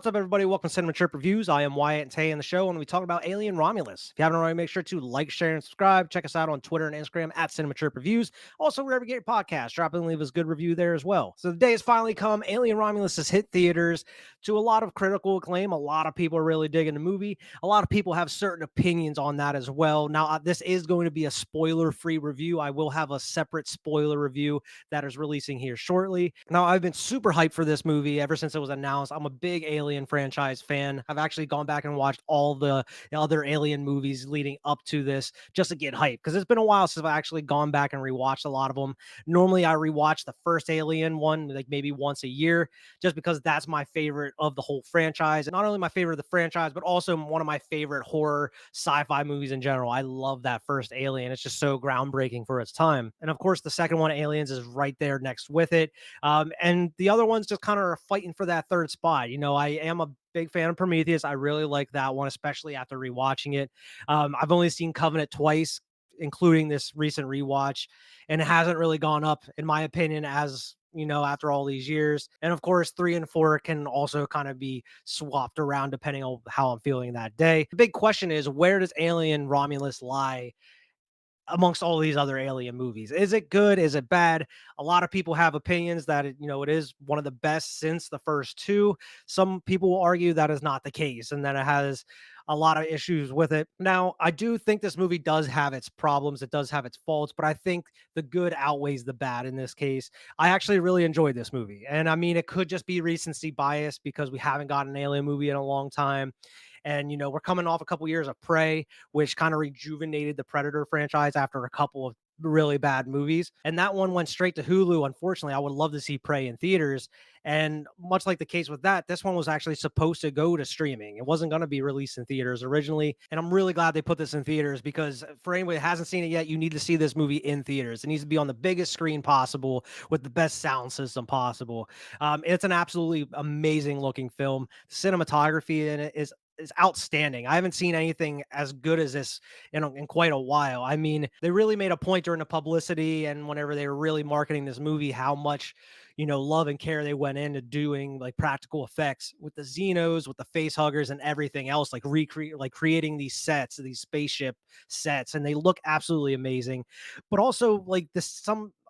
What's up, everybody? Welcome to Cinema Trip Reviews. I am Wyatt, and today on the show, and we talk about Alien Romulus. If you haven't already, make sure to like, share, and subscribe. Check us out on Twitter and Instagram at Cinema Trip Reviews. Also, wherever you get your podcast, drop in and leave us a good review there as well. So the day has finally come. Alien Romulus has hit theaters to a lot of critical acclaim. A lot of people are really digging the movie. A lot of people have certain opinions on that as well. Now, this is going to be a spoiler-free review. I will have a separate spoiler review that is releasing here shortly. Now, I've been super hyped for this movie ever since it was announced. I'm a big Alien franchise fan. I've actually gone back and watched all the other Alien movies leading up to this just to get hyped because it's been a while since I've actually gone back and rewatched a lot of them. Normally, I rewatch the first Alien one like maybe once a year just because that's my favorite of the whole franchise. And not only my favorite of the franchise, but also one of my favorite horror sci-fi movies in general. I love that first Alien. It's just so groundbreaking for its time. And of course, the second one, Aliens, is right there next with it. And the other ones just kind of are fighting for that third spot. I am a big fan of Prometheus. I really like that one, especially after rewatching it. I've only seen Covenant twice, including this recent rewatch, and it hasn't really gone up, in my opinion, as after all these years. And of course, 3 and 4 can also kind of be swapped around depending on how I'm feeling that day. The big question is, where does Alien Romulus lie amongst all these other Alien movies? Is it good? Is it bad? A lot of people have opinions that it is one of the best since the first two. Some people will argue that is not the case and that it has a lot of issues with it. Now, I do think this movie does have its problems. It does have its faults, but I think the good outweighs the bad in this case. I actually really enjoyed this movie. And I mean, it could just be recency bias because we haven't got an Alien movie in a long time. And, we're coming off a couple years of Prey, which kind of rejuvenated the Predator franchise after a couple of really bad movies. And that one went straight to Hulu. Unfortunately, I would love to see Prey in theaters. And much like the case with that, this one was actually supposed to go to streaming. It wasn't going to be released in theaters originally. And I'm really glad they put this in theaters because for anybody that hasn't seen it yet, you need to see this movie in theaters. It needs to be on the biggest screen possible with the best sound system possible. It's an absolutely amazing looking film. Cinematography in it is outstanding. I haven't seen anything as good as this in quite a while. I mean, they really made a point during the publicity and whenever they were really marketing this movie, how much, love and care they went into doing like practical effects with the Xenos, with the face huggers and everything else, like creating these sets, these spaceship sets, and they look absolutely amazing. But also like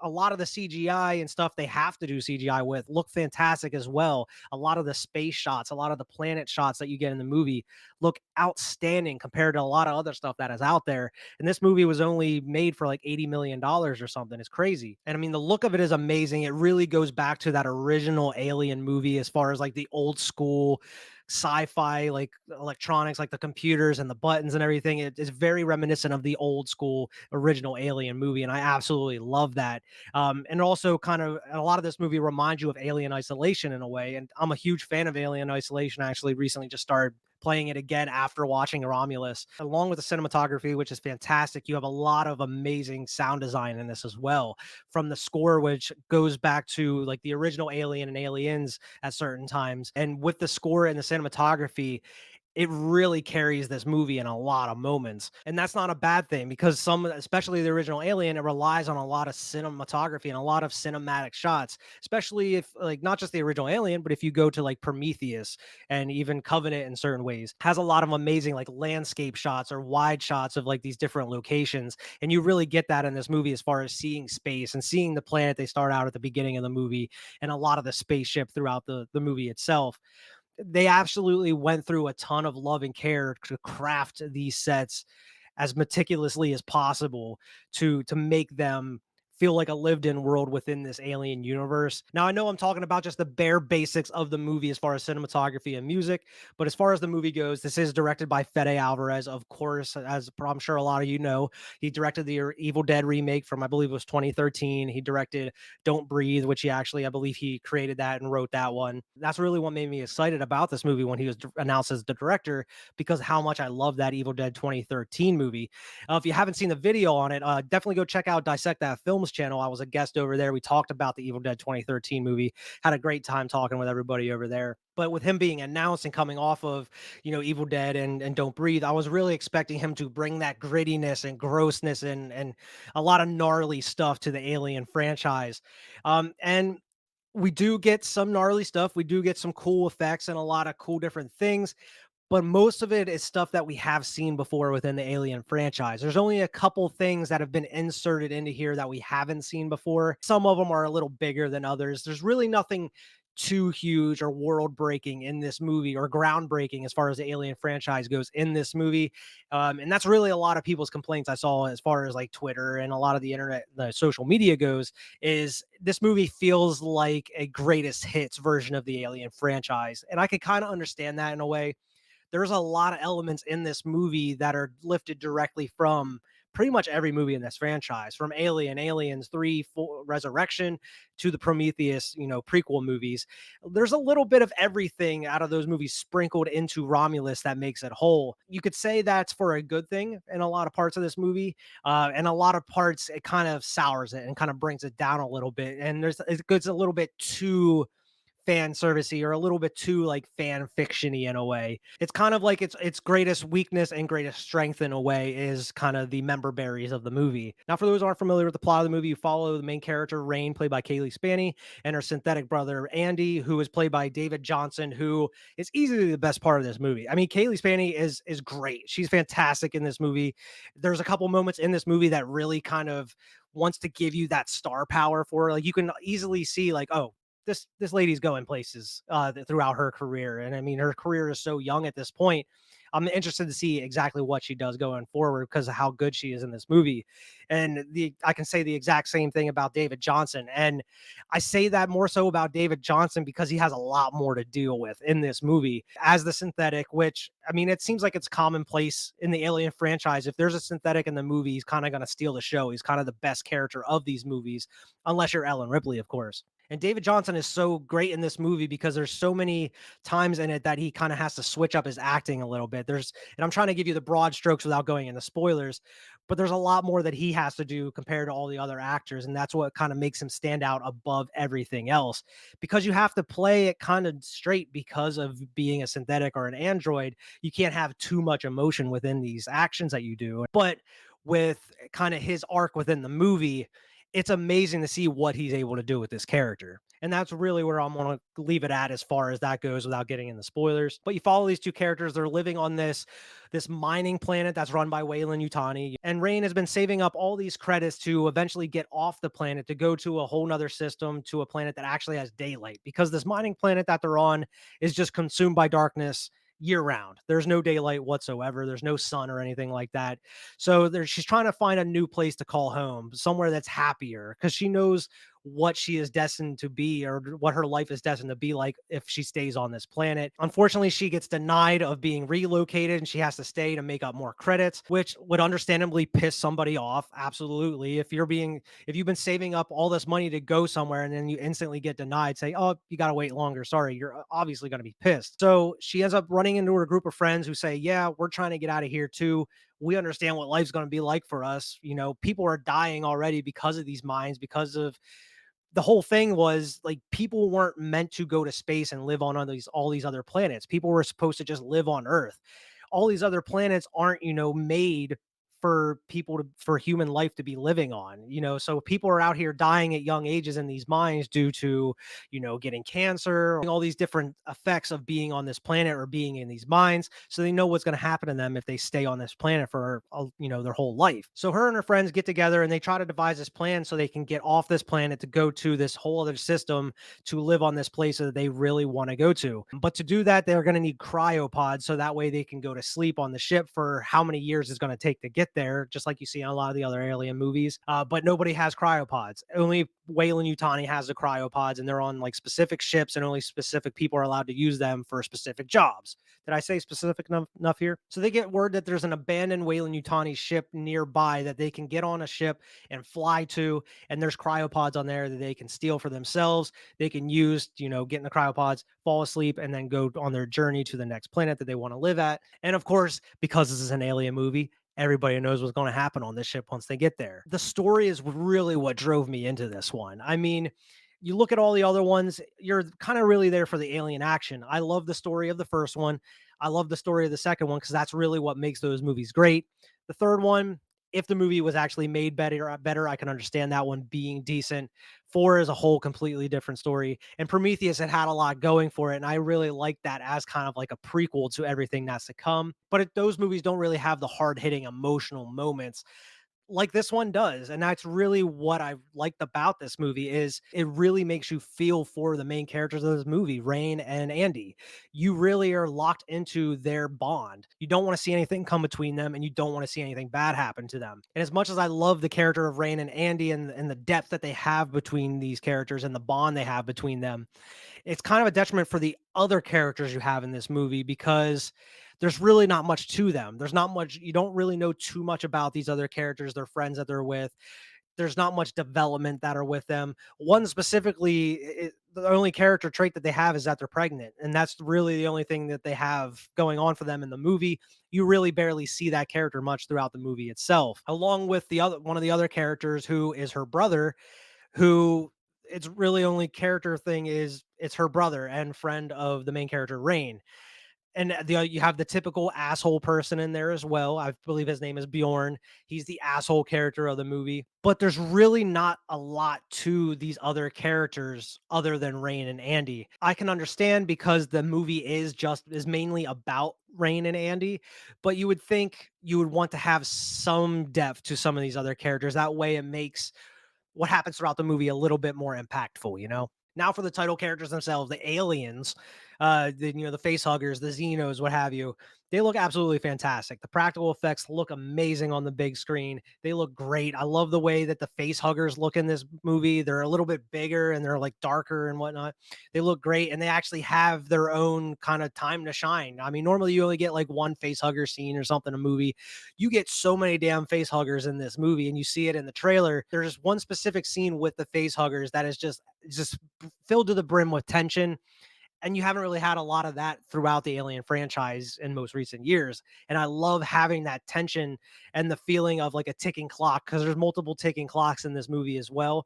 a lot of the CGI and stuff they have to do CGI with look fantastic as well. A lot of the space shots, a lot of the planet shots that you get in the movie look outstanding compared to a lot of other stuff that is out there. And this movie was only made for like $80 million or something. It's crazy. And I mean, the look of it is amazing. It really goes back to that original Alien movie as far as like the old school sci-fi like electronics, like the computers and the buttons and everything. It is very reminiscent of the old school original Alien movie, and I absolutely love that. And also kind of a lot of this movie reminds you of Alien Isolation in a way, and I'm a huge fan of Alien Isolation. I actually recently just started playing it again after watching Romulus, along with the cinematography, which is fantastic. You have a lot of amazing sound design in this as well, from the score, which goes back to like the original Alien and Aliens at certain times. And with the score and the cinematography, it really carries this movie in a lot of moments. And that's not a bad thing because especially the original Alien, it relies on a lot of cinematography and a lot of cinematic shots, especially if like not just the original Alien, but if you go to like Prometheus and even Covenant in certain ways, has a lot of amazing like landscape shots or wide shots of like these different locations. And you really get that in this movie as far as seeing space and seeing the planet they start out at the beginning of the movie and a lot of the spaceship throughout the movie itself. They absolutely went through a ton of love and care to craft these sets as meticulously as possible to make them feel like a lived-in world within this Alien universe. Now, I know I'm talking about just the bare basics of the movie as far as cinematography and music, but as far as the movie goes, this is directed by Fede Alvarez, of course, as I'm sure a lot of you know. He directed the Evil Dead remake from, I believe it was 2013. He directed Don't Breathe, which I believe he created that and wrote that one. That's really what made me excited about this movie when he was announced as the director, because how much I love that Evil Dead 2013 movie. If you haven't seen the video on it, definitely go check out Dissect That Films channel. I was a guest over there. We talked about the Evil Dead 2013 movie. Had a great time talking with everybody over there. But with him being announced and coming off of, Evil Dead and Don't Breathe, I was really expecting him to bring that grittiness and grossness and a lot of gnarly stuff to the Alien franchise. And We do get some gnarly stuff. We do get some cool effects and a lot of cool different things, but most of it is stuff that we have seen before within the Alien franchise. There's only a couple things that have been inserted into here that we haven't seen before. Some of them are a little bigger than others. There's really nothing too huge or world breaking in this movie, or groundbreaking as far as the Alien franchise goes in this movie. And that's really a lot of people's complaints I saw as far as like Twitter and a lot of the internet, the social media goes, is this movie feels like a greatest hits version of the Alien franchise. And I could kind of understand that in a way. There's a lot of elements in this movie that are lifted directly from pretty much every movie in this franchise, from Alien, Aliens 3, 4, Resurrection, to the Prometheus, prequel movies. There's a little bit of everything out of those movies sprinkled into Romulus that makes it whole. You could say that's for a good thing in a lot of parts of this movie, and a lot of parts it kind of sours it and kind of brings it down a little bit. And it gets a little bit too fan servicey, or a little bit too like fan fictiony in a way. It's kind of like its greatest weakness and greatest strength in a way is kind of the member berries of the movie. Now, for those who aren't familiar with the plot of the movie, you follow the main character Rain, played by Kaylee Spaney, and her synthetic brother Andy, who is played by David Johnson, who is easily the best part of this movie. I mean, Kaylee Spaney is great. She's fantastic in this movie. There's a couple moments in this movie that really kind of wants to give you that star power for her. Like, you can easily see like, oh, this lady's going places throughout her career. And I mean, her career is so young at this point. I'm interested to see exactly what she does going forward because of how good she is in this movie. And I can say the exact same thing about David Johnson. And I say that more so about David Johnson because he has a lot more to deal with in this movie as the synthetic, which, I mean, it seems like it's commonplace in the Alien franchise. If there's a synthetic in the movie, he's kind of going to steal the show. He's kind of the best character of these movies, unless you're Ellen Ripley, of course. And David Johnson is so great in this movie because there's so many times in it that he kind of has to switch up his acting a little bit. And I'm trying to give you the broad strokes without going into spoilers, but there's a lot more that he has to do compared to all the other actors. And that's what kind of makes him stand out above everything else, because you have to play it kind of straight because of being a synthetic or an android. You can't have too much emotion within these actions that you do. But with kind of his arc within the movie, it's amazing to see what he's able to do with this character. And that's really where I'm going to leave it at as far as that goes without getting into spoilers. But you follow these two characters, they're living on this mining planet that's run by Wayland Yutani. And Rain has been saving up all these credits to eventually get off the planet to go to a whole nother system, to a planet that actually has daylight, because this mining planet that they're on is just consumed by darkness year round. There's no daylight whatsoever. There's no sun or anything like that. So she's trying to find a new place to call home, somewhere that's happier, because she knows what she is destined to be, or what her life is destined to be like if she stays on this planet. Unfortunately, she gets denied of being relocated and she has to stay to make up more credits, which would understandably piss somebody off. Absolutely. If you've been saving up all this money to go somewhere and then you instantly get denied, say, oh, you got to wait longer. Sorry, you're obviously going to be pissed. So she ends up running into her group of friends who say, yeah, we're trying to get out of here too. We understand what life's going to be like for us. People are dying already because of these mines, because of the whole thing was like, people weren't meant to go to space and live on all these other planets. People were supposed to just live on Earth. All these other planets aren't, made for human life to be living on. So people are out here dying at young ages in these mines due to, getting cancer, all these different effects of being on this planet or being in these mines. So they know what's going to happen to them if they stay on this planet for, their whole life. So her and her friends get together and they try to devise this plan so they can get off this planet to go to this whole other system to live on this place that they really want to go to. But to do that, they're going to need cryopods, so that way they can go to sleep on the ship for how many years it's going to take to get there, just like you see in a lot of the other Alien movies. But nobody has cryopods. Only Wayland Yutani has the cryopods, and they're on like specific ships, and only specific people are allowed to use them for specific jobs. Did I say specific enough here? So they get word that there's an abandoned Wayland Yutani ship nearby that they can get on a ship and fly to, and there's cryopods on there that they can steal for themselves. They can use, get in the cryopods, fall asleep, and then go on their journey to the next planet that they want to live at. And of course, because this is an alien movie, everybody knows what's going to happen on this ship once they get there. The story is really what drove me into this one. I mean, you look at all the other ones, you're kind of really there for the alien action. I love the story of the first one. I love the story of the second one because that's really what makes those movies great. The third one, If the movie was actually made better, I can understand that one being decent. 4 is a whole completely different story. And Prometheus had a lot going for it, and I really like that as kind of like a prequel to everything that's to come. But those movies don't really have the hard-hitting emotional moments like this one does. And that's really what I liked about this movie is it really makes you feel for the main characters of this movie, Rain and Andy. You really are locked into their bond. You don't want to see anything come between them, and you don't want to see anything bad happen to them. And as much as I love the character of Rain and Andy, and the depth that they have between these characters and the bond they have between them, it's kind of a detriment for the other characters you have in this movie because there's really not much to them. There's not much, you don't really know too much about these other characters, their friends that they're with. There's not much development that are with them. One specifically, the only character trait that they have is that they're pregnant, and that's really the only thing that they have going on for them in the movie. You really barely see that character much throughout the movie itself, along with the other one of the other characters who is her brother, who it's really only character thing is it's her brother and friend of the main character Rain. And you have the typical asshole person in there as well. I believe his name is Bjorn. He's the asshole character of the movie. But there's really not a lot to these other characters other than Rain and Andy. I can understand because the movie is mainly about Rain and Andy, but you would think you would want to have some depth to some of these other characters. That way it makes what happens throughout the movie a little bit more impactful, you know? Now for the title characters themselves, the aliens, the face huggers, the Xenos, what have you. They look absolutely fantastic. The practical effects look amazing on the big screen. They look great. I love the way that the face huggers look in this movie. They're a little bit bigger and they're like darker and whatnot. They look great, and they actually have their own kind of time to shine. I mean, normally you only get like one face hugger scene or something in a movie. You get so many damn face huggers in this movie, and you see it in the trailer. There's one specific scene with the face huggers that is just filled to the brim with tension, and you haven't really had a lot of that throughout the Alien franchise in most recent years. And I love having that tension and the feeling of like a ticking clock, because there's multiple ticking clocks in this movie as well,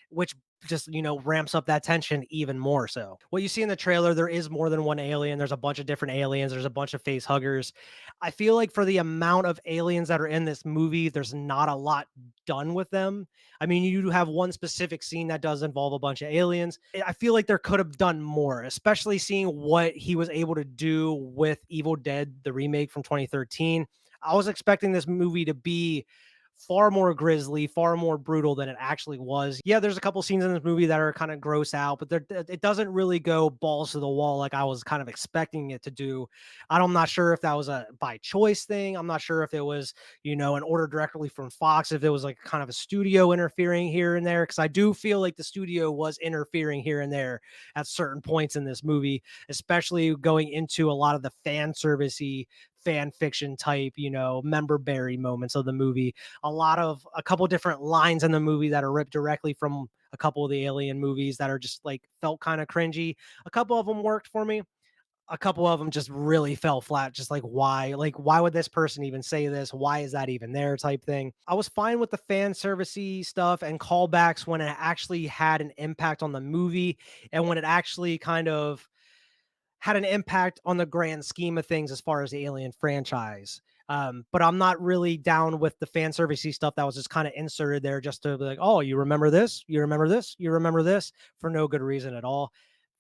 which just ramps up that tension even more. So what you see in the trailer, there is more than one alien. There's a bunch of different aliens. There's a bunch of face huggers. I feel like for the amount of aliens that are in this movie, there's not a lot done with them. I mean, you do have one specific scene that does involve a bunch of aliens. I feel like there could have done more, especially seeing what he was able to do with Evil Dead, the remake from 2013. I was expecting this movie to be far more grisly, far more brutal than it actually was. Yeah, there's a couple scenes in this movie that are kind of gross out, but it doesn't really go balls to the wall like I was kind of expecting it to do. I'm not sure if that was a by choice thing. I'm not sure if it was, an order directly from Fox, if it was like kind of a studio interfering here and there, because I do feel like the studio was interfering here and there at certain points in this movie, especially going into a lot of the fan servicey fan fiction type, member berry moments of the movie. A couple different lines in the movie that are ripped directly from a couple of the Alien movies that are just like felt kind of cringy. A couple of them worked for me. A couple of them just really fell flat. Just like why? Like why would this person even say this? Why is that even there? Type thing. I was fine with the fan servicey stuff and callbacks when it actually had an impact on the movie, and when it actually kind of had an impact on the grand scheme of things as far as the Alien franchise. But I'm not really down with the fan servicey stuff that was just kind of inserted there just to be like, oh, you remember this, you remember this, you remember this, for no good reason at all.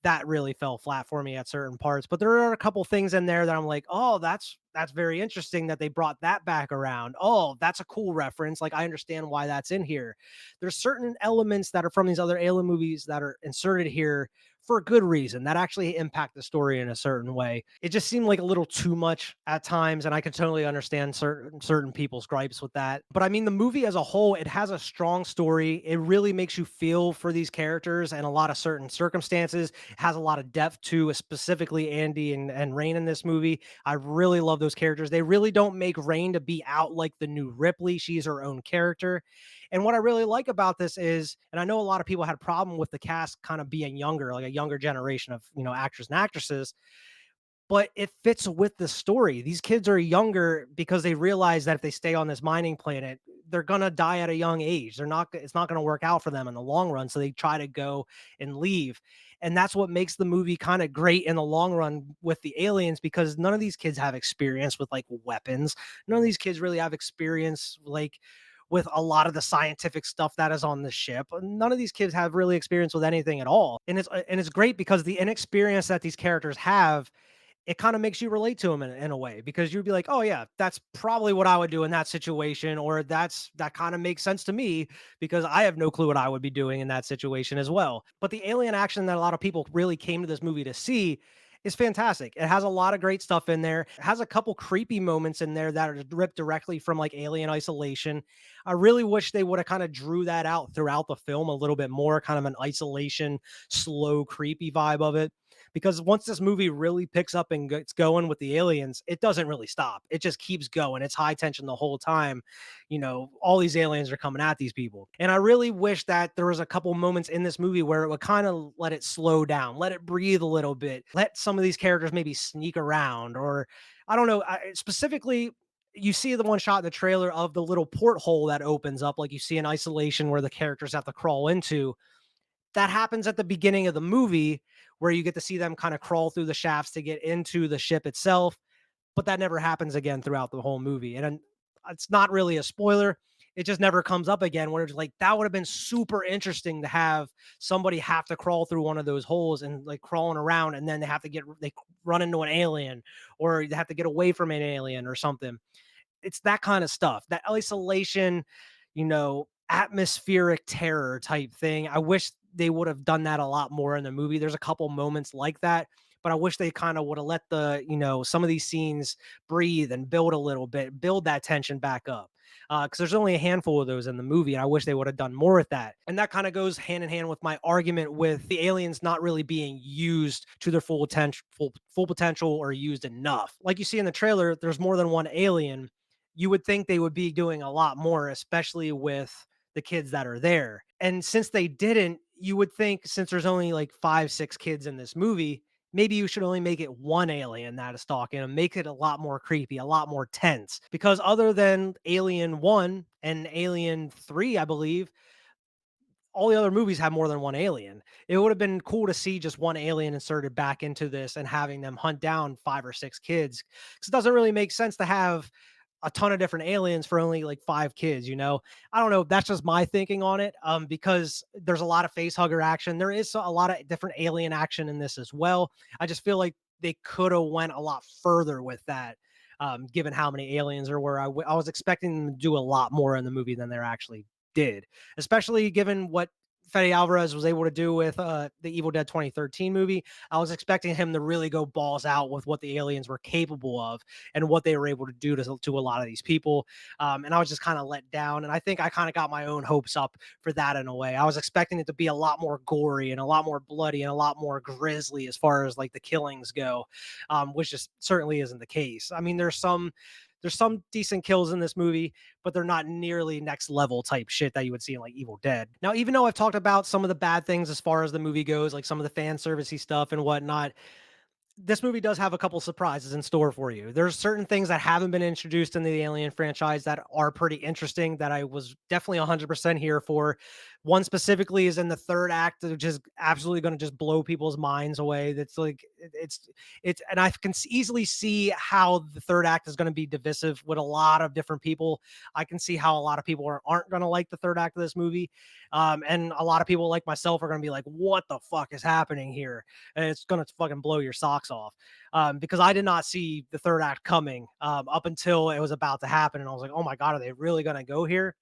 That really fell flat for me at certain parts. But there are a couple things in there that I'm like, oh, that's very interesting that they brought that back around. Oh, that's a cool reference. Like I understand why that's in here. There's certain elements that are from these other Alien movies that are inserted here for a good reason that actually impact the story in a certain way. It just seemed like a little too much at times, and I can totally understand certain people's gripes with that. But I mean, the movie as a whole, it has a strong story. It really makes you feel for these characters and a lot of certain circumstances. It has a lot of depth to specifically Andy and Rain in this movie. I really love those characters. They really don't make Rain to be out like the new Ripley. She's her own character. And what I really like about this is, and I know a lot of people had a problem with the cast kind of being younger, like a younger generation of, actors and actresses, but it fits with the story. These kids are younger because they realize that if they stay on this mining planet, they're going to die at a young age. It's not going to work out for them in the long run. So they try to go and leave. And that's what makes the movie kind of great in the long run with the aliens, because none of these kids have experience with like weapons. None of these kids really have experience like with a lot of the scientific stuff that is on the ship. None of these kids have really experience with anything at all. And it's great because the inexperience that these characters have, it kind of makes you relate to him in a way, because you'd be like, oh yeah, that's probably what I would do in that situation, or that kind of makes sense to me because I have no clue what I would be doing in that situation as well. But the alien action that a lot of people really came to this movie to see is fantastic. It has a lot of great stuff in there. It has a couple creepy moments in there that are ripped directly from like Alien Isolation. I really wish they would have kind of drew that out throughout the film a little bit more, kind of an isolation, slow, creepy vibe of it, because once this movie really picks up and gets going with the aliens, it doesn't really stop. It just keeps going. It's high tension the whole time. All these aliens are coming at these people. And I really wish that there was a couple moments in this movie where it would kind of let it slow down, let it breathe a little bit, let some of these characters maybe sneak around, or I don't know, specifically you see the one shot in the trailer of the little porthole that opens up, like you see in Isolation, where the characters have to crawl into. That happens at the beginning of the movie, where you get to see them kind of crawl through the shafts to get into the ship itself, but that never happens again throughout the whole movie. And it's not really a spoiler. It just never comes up again. Where it's like that would have been super interesting to have somebody have to crawl through one of those holes and like crawling around, and then they run into an alien, or they have to get away from an alien or something. It's that kind of stuff, that isolation, atmospheric terror type thing. I wish they would have done that a lot more in the movie. There's a couple moments like that, but I wish they kind of would have let some of these scenes breathe and build a little bit, build that tension back up. Because there's only a handful of those in the movie, and I wish they would have done more with that. And that kind of goes hand in hand with my argument with the aliens not really being used to their full potential, or used enough. Like you see in the trailer, there's more than one alien. You would think they would be doing a lot more, especially with the kids that are there. And since they didn't, you would think, since there's only like 5, 6 kids in this movie, maybe you should only make it one alien that is stalking and make it a lot more creepy, a lot more tense. Because other than Alien 1 and Alien 3, I believe, all the other movies have more than one alien. It would have been cool to see just one alien inserted back into this and having them hunt down 5 or 6 kids. Because it doesn't really make sense to have a ton of different aliens for only like 5 kids. I don't know. That's just my thinking on it. Because there's a lot of face hugger action. There is a lot of different alien action in this as well. I just feel like they could have went a lot further with that. Given how many aliens there were, I was expecting them to do a lot more in the movie than they're actually did, especially given what Fede Alvarez was able to do with the Evil Dead 2013 movie. I was expecting him to really go balls out with what the aliens were capable of and what they were able to do to a lot of these people. And I was just kind of let down. And I think I kind of got my own hopes up for that in a way. I was expecting it to be a lot more gory and a lot more bloody and a lot more grisly as far as like the killings go, which just certainly isn't the case. I mean, there's some decent kills in this movie, but they're not nearly next level type shit that you would see in like Evil Dead. Now, even though I've talked about some of the bad things as far as the movie goes, like some of the fan servicey stuff and whatnot, this movie does have a couple surprises in store for you. There's certain things that haven't been introduced in the Alien franchise that are pretty interesting that I was definitely 100% here for. One specifically is in the third act, which is absolutely going to just blow people's minds away. That's like and I can easily see how the third act is going to be divisive with a lot of different people. I can see how a lot of people aren't going to like the third act of this movie, and a lot of people like myself are going to be like, "What the fuck is happening here?" And it's going to fucking blow your socks off, because I did not see the third act coming up until it was about to happen, and I was like, "Oh my god, are they really going to go here?"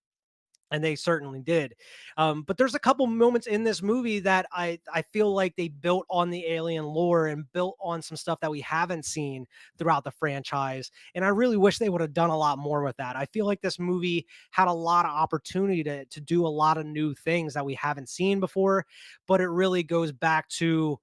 And they certainly did. But there's a couple moments in this movie that I feel like they built on the alien lore and built on some stuff that we haven't seen throughout the franchise. And I really wish they would have done a lot more with that. I feel like this movie had a lot of opportunity to do a lot of new things that we haven't seen before, but it really goes back to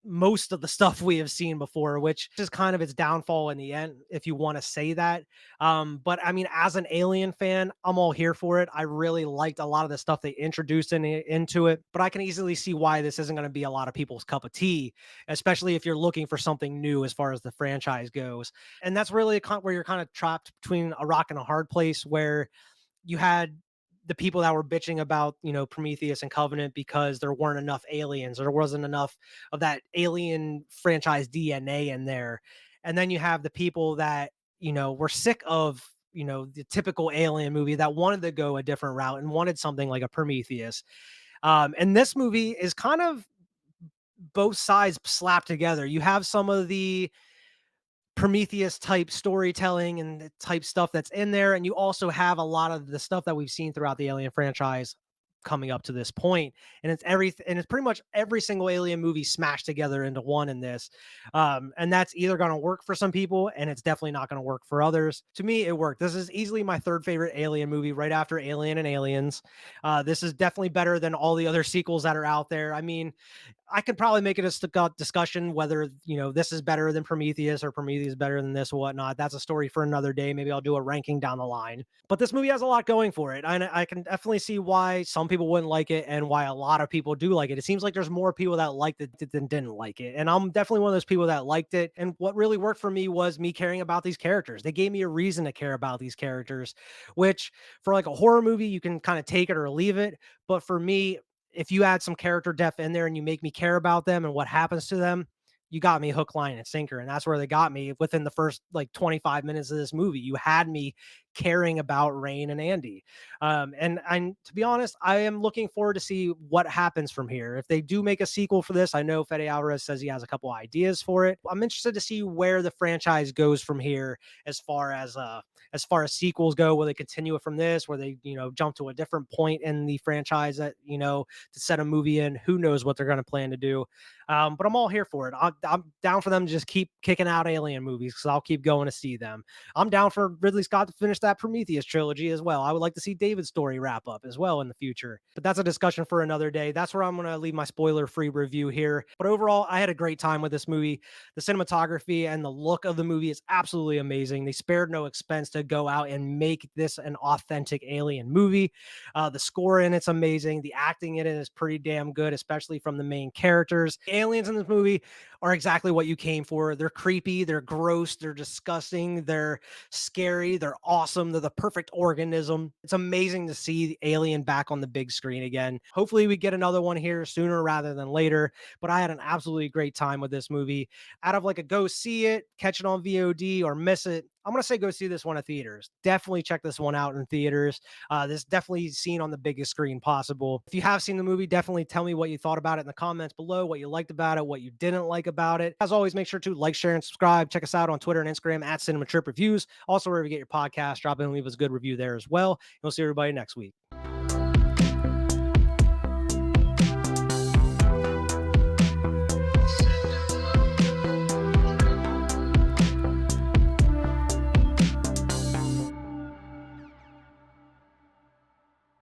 most of the stuff we have seen before, which is kind of its downfall in the end, if you want to say that. But I mean, as an Alien fan, I'm all here for it. I really liked a lot of the stuff they introduced into it, but I can easily see why this isn't going to be a lot of people's cup of tea, especially if you're looking for something new as far as the franchise goes. And that's really where you're kind of trapped between a rock and a hard place, where you had the people that were bitching about, Prometheus and Covenant because there weren't enough aliens or there wasn't enough of that alien franchise DNA in there. And then you have the people that, were sick of, the typical alien movie that wanted to go a different route and wanted something like a Prometheus. And this movie is kind of both sides slapped together. You have some of the Prometheus type storytelling and the type stuff that's in there. And you also have a lot of the stuff that we've seen throughout the Alien franchise coming up to this point. And it's pretty much every single Alien movie smashed together into one in this. And that's either going to work for some people and it's definitely not going to work for others. To me, it worked. This is easily my third favorite Alien movie right after Alien and Aliens. This is definitely better than all the other sequels that are out there. I mean, I could probably make it a discussion whether this is better than Prometheus or Prometheus is better than this or whatnot. That's a story for another day. Maybe I'll do a ranking down the line. But this movie has a lot going for it. I can definitely see why some people wouldn't like it and why a lot of people do like it. It seems like there's more people that liked it than didn't like it. And I'm definitely one of those people that liked it. And what really worked for me was me caring about these characters. They gave me a reason to care about these characters, which for like a horror movie, you can kind of take it or leave it. But for me, if you add some character depth in there and you make me care about them and what happens to them, you got me hook, line, and sinker. And that's where they got me within the first like 25 minutes of this movie. You had me caring about Rain and Andy. And to be honest, I am looking forward to see what happens from here. If they do make a sequel for this, I know Fede Alvarez says he has a couple ideas for it. I'm interested to see where the franchise goes from here as far as sequels go. Will they continue it from this? Where they, jump to a different point in the franchise that, to set a movie in? Who knows what they're going to plan to do? But I'm all here for it. I'm down for them to just keep kicking out alien movies because I'll keep going to see them. I'm down for Ridley Scott to finish that Prometheus trilogy as well. I would like to see David's story wrap up as well in the future. But that's a discussion for another day. That's where I'm going to leave my spoiler-free review here. But overall, I had a great time with this movie. The cinematography and the look of the movie is absolutely amazing. They spared no expense to go out and make this an authentic alien movie. The score in it's amazing. The acting in it is pretty damn good, especially from the main characters. The aliens in this movie are exactly what you came for. They're creepy, they're gross, they're disgusting, they're scary, they're awesome, they're the perfect organism. It's amazing to see the alien back on the big screen again. Hopefully we get another one here sooner rather than later, but I had an absolutely great time with this movie. Out of like a go see it, catch it on VOD or miss it, I'm going to say go see this one at theaters. Definitely check this one out in theaters. This definitely seen on the biggest screen possible. If you have seen the movie, definitely tell me what you thought about it in the comments below, what you liked about it, what you didn't like about it. As always, make sure to like, share, and subscribe. Check us out on Twitter and Instagram at Cinema Trip Reviews. Also, wherever you get your podcast, drop in and leave us a good review there as well. And we'll see everybody next week.